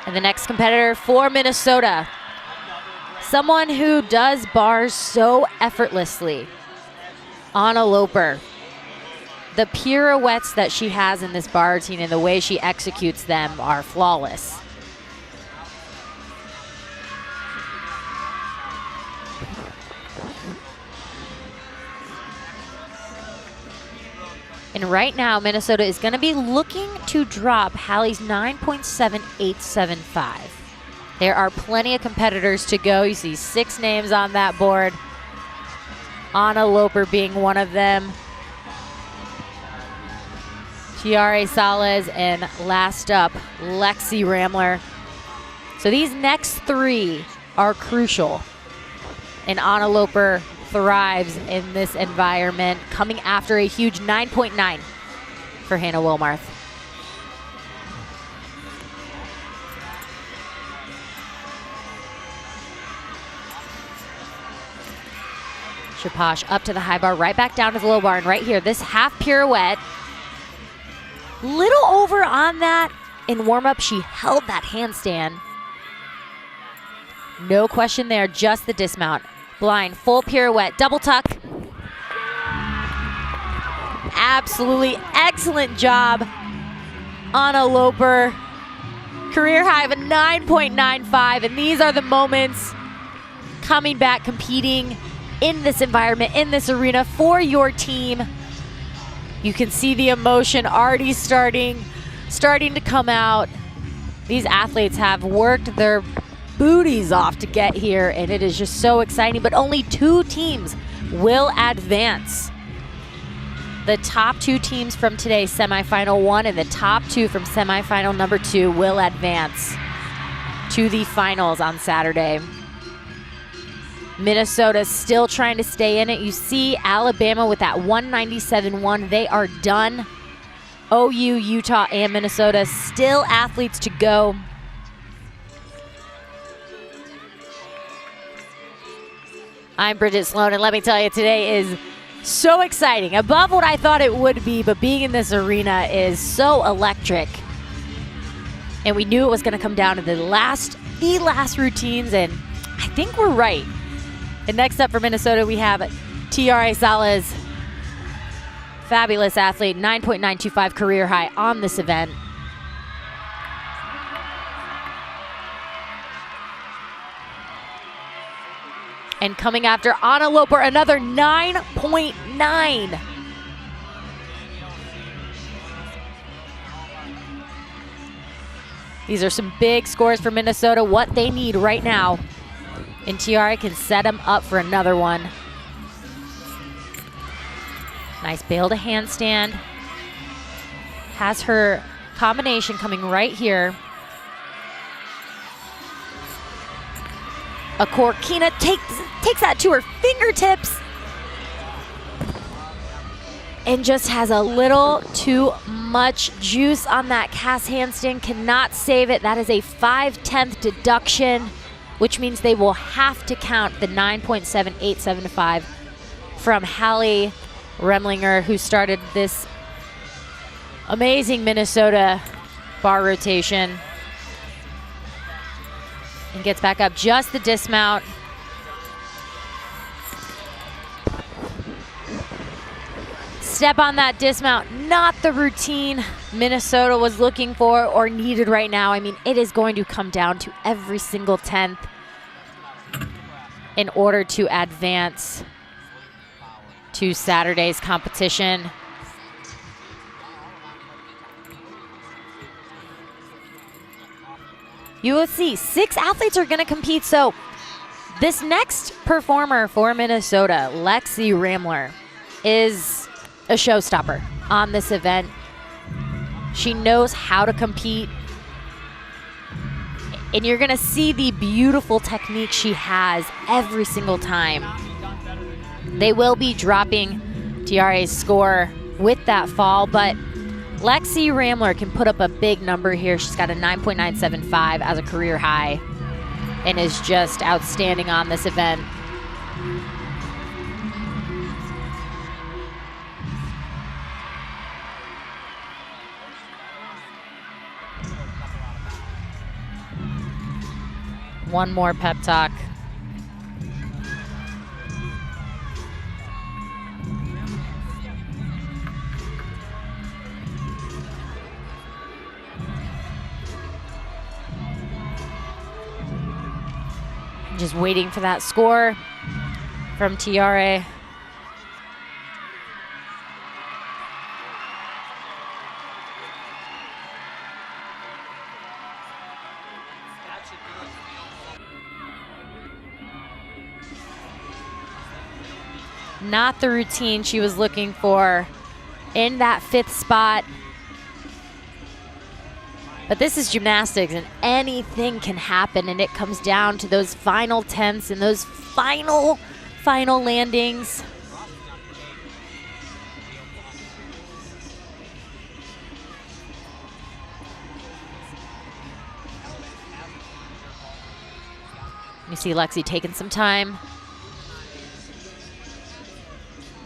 Speaker 1: And the next competitor for Minnesota, someone who does bars so effortlessly, Anna Loper. The pirouettes that she has in this bar routine and the way she executes them are flawless. And right now, Minnesota is going to be looking to drop Hallie's 9.7875. There are plenty of competitors to go. You see 6 names on that board. Anna Loper being one of them. Tiare Salas, and last up, Lexi Ramler. So these next 3 are crucial. And Anna Loper thrives in this environment, coming after a huge 9.9 for Hannah Wilmarth. Shaposh up to the high bar, right back down to the low bar, and right here, this half pirouette. Little over on that in warm-up. She held that handstand. No question there, just the dismount. Blind, full pirouette, double tuck. Absolutely excellent job, Anna Loper. Career high of a 9.95, and these are the moments coming back, competing in this environment, in this arena for your team. You can see the emotion already starting to come out. These athletes have worked their booties off to get here, and it is just so exciting. But only 2 teams will advance. The top 2 teams from today's semifinal 1 and the top 2 from semifinal number 2 will advance to the finals on Saturday. Minnesota still trying to stay in it. You see Alabama with that 197.1. They are done. OU, Utah, and Minnesota still athletes to go. I'm Bridget Sloan, and let me tell you, today is so exciting. Above what I thought it would be, but being in this arena is so electric. And we knew it was going to come down to the last routines, and I think we're right. And next up for Minnesota, we have Tiare Salas, fabulous athlete, 9.925 career high on this event. And coming after Anna Loper, another 9.9. These are some big scores for Minnesota, what they need right now. And Tiare can set them up for another one. Nice bail to handstand. Has her combination coming right here. A Corkina takes that to her fingertips. And just has a little too much juice on that cast handstand. Cannot save it. That is a 5/10 deduction, which means they will have to count the 9.7875 from Hallie Remlinger, who started this amazing Minnesota bar rotation. And gets back up, just the dismount. step on that dismount. Not the routine Minnesota was looking for or needed right now. I mean, it is going to come down to every single 10th in order to advance to Saturday's competition. You will see 6 athletes are going to compete. So this next performer for Minnesota, Lexi Ramler, is a showstopper on this event. She knows how to compete. And you're going to see the beautiful technique she has every single time. They will be dropping Tiare's score with that fall, but Lexi Ramler can put up a big number here. She's got a 9.975 as a career high and is just outstanding on this event. One more pep talk. Just waiting for that score from Tiare. Not the routine she was looking for in that 5th spot. But this is gymnastics and anything can happen, and it comes down to those final 10ths and those final landings. You see Lexi taking some time.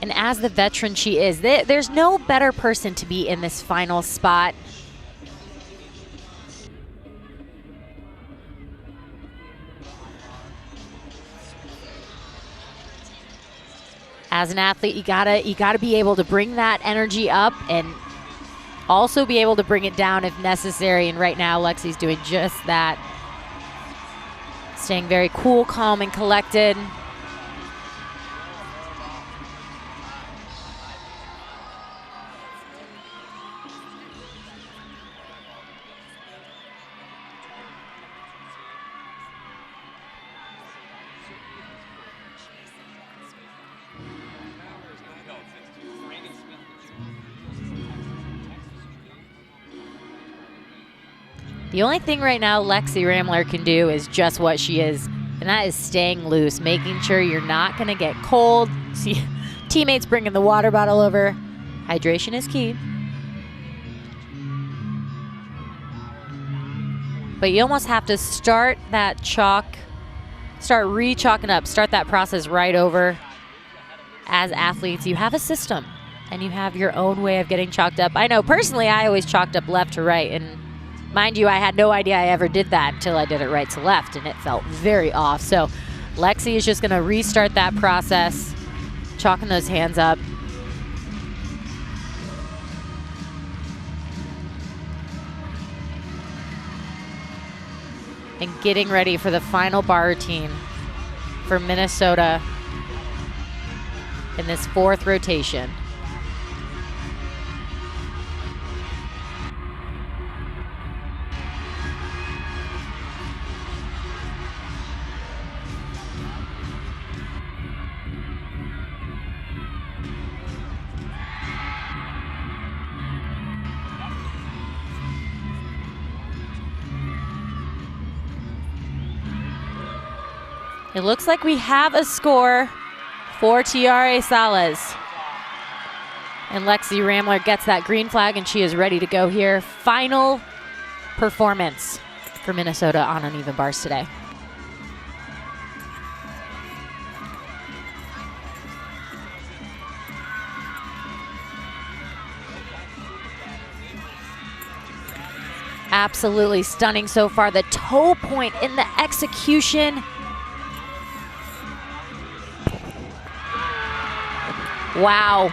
Speaker 1: And as the veteran she is, there's no better person to be in this final spot. As an athlete, you gotta be able to bring that energy up and also be able to bring it down if necessary. And right now, Lexi's doing just that. Staying very cool, calm, and collected. The only thing right now Lexi Ramler can do is just what she is, and that is staying loose, making sure you're not going to get cold. See teammates bringing the water bottle over. Hydration is key. But you almost have to start that start re-chalking up, start that process right over. As athletes, you have a system, and you have your own way of getting chalked up. I know personally I always chalked up left to right, and mind you, I had no idea I ever did that until I did it right to left, and it felt very off. So Lexi is just going to restart that process, chalking those hands up. And getting ready for the final bar routine for Minnesota in this 4th rotation. It looks like we have a score for Tiare Salas. And Lexi Ramler gets that green flag, and she is ready to go here. Final performance for Minnesota on uneven bars today. Absolutely stunning so far. The toe point in the execution. Wow.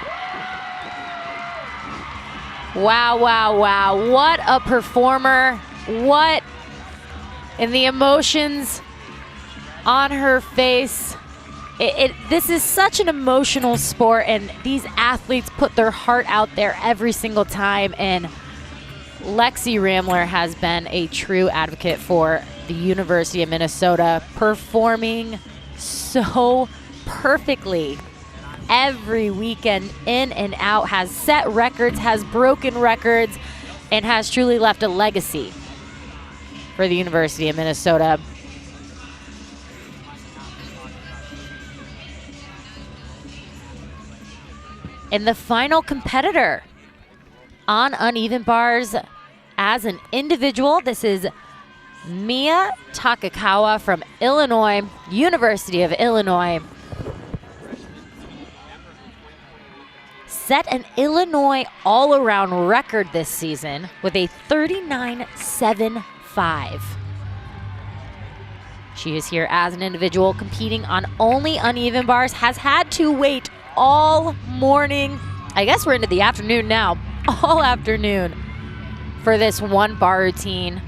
Speaker 1: Wow, wow, wow. What a performer. What in the emotions on her face. This is such an emotional sport, and these athletes put their heart out there every single time, and Lexi Ramler has been a true advocate for the University of Minnesota, performing so perfectly every weekend, in and out, has set records, has broken records, and has truly left a legacy for the University of Minnesota. And the final competitor on uneven bars as an individual, this is Mia Takakawa from Illinois, University of Illinois. Set an Illinois all-around record this season with a 39.75. She is here as an individual competing on only uneven bars, has had to wait all morning, I guess we're into the afternoon now, all afternoon for this one bar routine.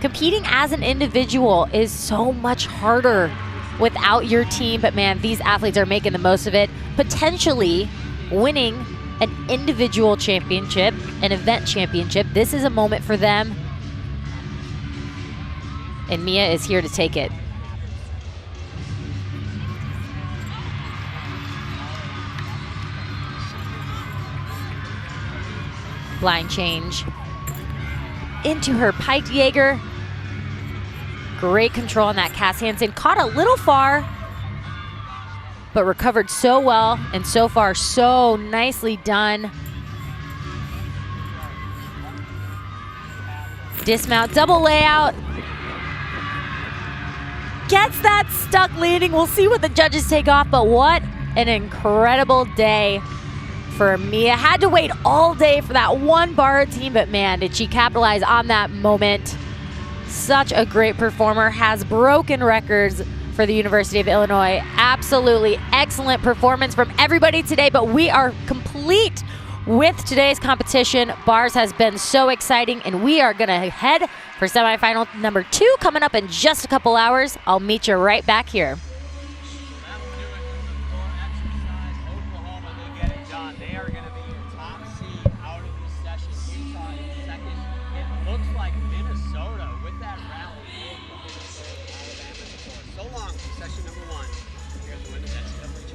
Speaker 1: Competing as an individual is so much harder without your team, but man, these athletes are making the most of it, potentially winning an individual championship, an event championship. This is a moment for them, and Mia is here to take it. Line change into her piked Jaeger. Great control on that cast handstand. Caught a little far, but recovered so well, and so far so nicely done. Dismount, double layout. Gets that stuck landing. We'll see what the judges take off, but what an incredible day for Mia. Had to wait all day for that one bar routine, but man, did she capitalize on that moment. Such a great performer, has broken records for the University of Illinois. Absolutely excellent performance from everybody today, but we are complete with today's competition. Bars has been so exciting, and we are gonna head for semifinal number 2 coming up in just a couple hours. I'll meet you right back here.